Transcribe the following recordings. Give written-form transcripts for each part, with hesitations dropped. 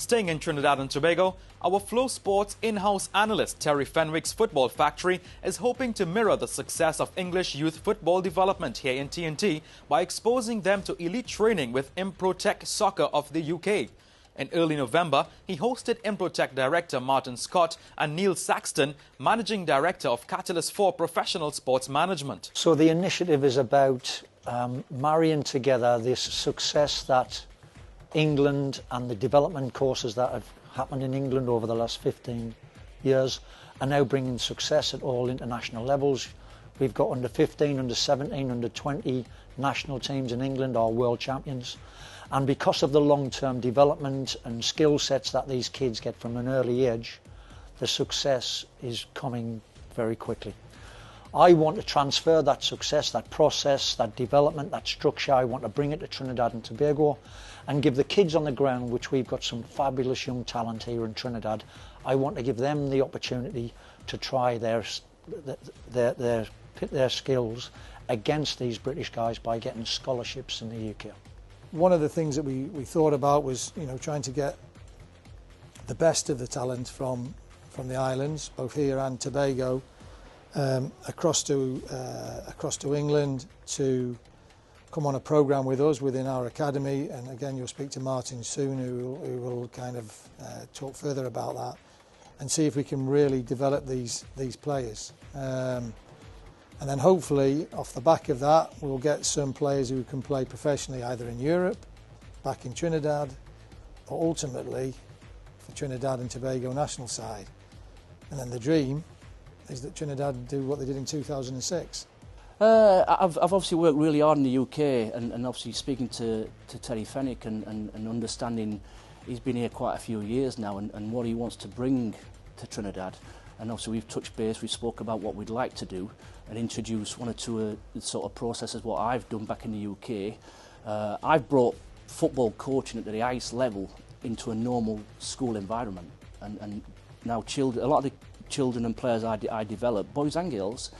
Staying in Trinidad and Tobago, our Flow Sports in-house analyst Terry Fenwick's Football Factory is hoping to mirror the success of English youth football development here in TNT by exposing them to elite training with Improtech Soccer of the UK. In early November, he hosted Improtech director Martin Scott and Neil Saxton, managing director of Catalyst 4 Professional Sports Management. So the initiative is about marrying together this success that England and the development courses that have happened in England over the last 15 years are now bringing success at all international levels. We've got under 15, under 17, under 20 national teams in England are world champions. And because of the long-term development and skill sets that these kids get from an early age, the success is coming very quickly. I want to transfer that success, that process, that development, that structure. I want to bring it to Trinidad and Tobago and give the kids on the ground, which we've got some fabulous young talent here in Trinidad, I want to give them the opportunity to try their skills against these British guys by getting scholarships in the UK. One of the things that we thought about was, trying to get the best of the talent from the islands, both here and Tobago, across to England to come on a programme with us within our academy. And again, you'll speak to Martin soon, who will kind of talk further about that and see if we can really develop these players. And then hopefully, off the back of that, we'll get some players who can play professionally either in Europe, back in Trinidad, or ultimately for Trinidad and Tobago national side. And then the dream is that Trinidad do what they did in 2006. I've obviously worked really hard in the UK and obviously speaking to Terry Fenwick and understanding he's been here quite a few years now and what he wants to bring to Trinidad. And obviously we've touched base, we spoke about what we'd like to do and introduce one or two sort of processes what I've done back in the UK. I've brought football coaching at the highest level into a normal school environment and now a lot of the children and players I develop, boys and girls,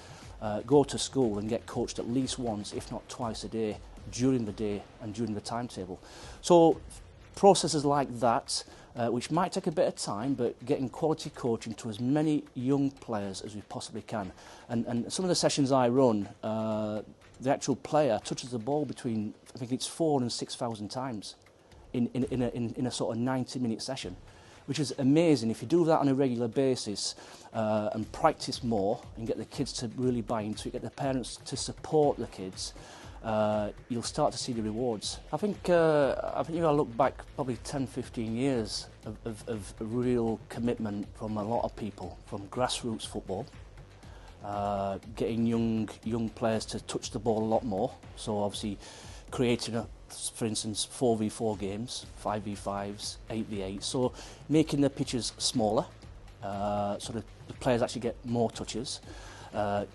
go to school and get coached at least once, if not twice a day, during the day and during the timetable. So processes like that, which might take a bit of time, but getting quality coaching to as many young players as we possibly can. And some of the sessions I run, the actual player touches the ball between, I think it's 4,000 and 6,000 times in a sort of 90-minute session, which is amazing. If you do that on a regular basis and practice more and get the kids to really buy into it, get the parents to support the kids, you'll start to see the rewards. I think I look back probably 10-15 years of real commitment from a lot of people, from grassroots football, getting young players to touch the ball a lot more. So obviously creating for instance 4v4 games, 5v5s, 8v8, so making the pitches smaller so that the players actually get more touches.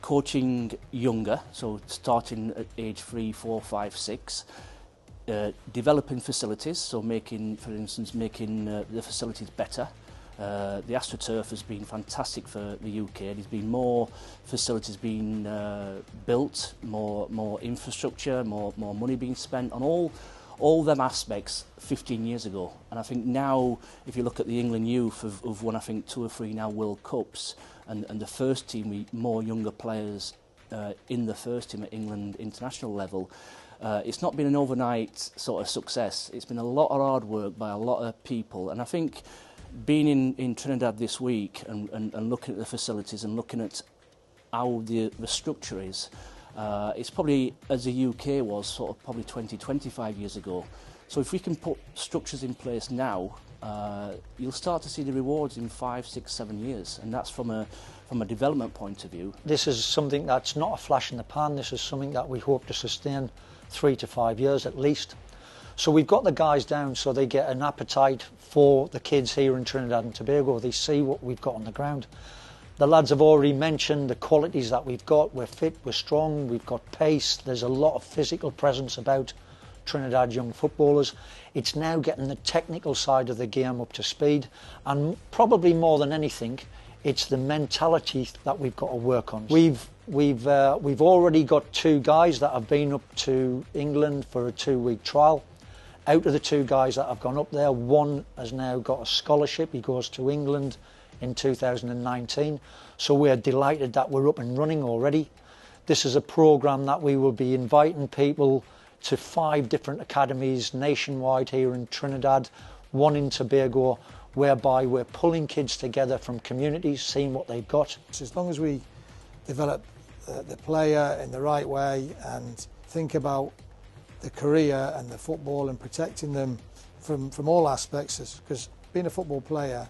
Coaching younger, so starting at age 3, 4, 5, 6, developing facilities, so making the facilities better. The AstroTurf has been fantastic for the UK. There's been more facilities being built, more infrastructure, more money being spent on all them aspects 15 years ago. And I think now, if you look at the England youth, have won I think 2 or 3 now World Cups, and the first team, more younger players in the first team at England international level. It's not been an overnight sort of success. It's been a lot of hard work by a lot of people, and I think being in Trinidad this week and looking at the facilities and looking at how the structure is, it's probably as the UK was sort of probably 20-25 years ago. So if we can put structures in place now, you'll start to see the rewards in 5, 6, 7 years, and that's from a development point of view. This is something that's not a flash in the pan. This is something that we hope to sustain 3 to 5 years at least. So we've got the guys down so they get an appetite for the kids here in Trinidad and Tobago. They see what we've got on the ground. The lads have already mentioned the qualities that we've got. We're fit, we're strong, we've got pace. There's a lot of physical presence about Trinidad young footballers. It's now getting the technical side of the game up to speed, and probably more than anything, it's the mentality that we've got to work on. We've already got 2 guys that have been up to England for a 2-week trial. Out of the 2 guys that have gone up there, one has now got a scholarship. He goes to England in 2019. So we're delighted that we're up and running already. This is a programme that we will be inviting people to 5 different academies nationwide here in Trinidad, one in Tobago, whereby we're pulling kids together from communities, seeing what they've got. So as long as we develop the player in the right way and think about the career and the football and protecting them from all aspects, because being a football player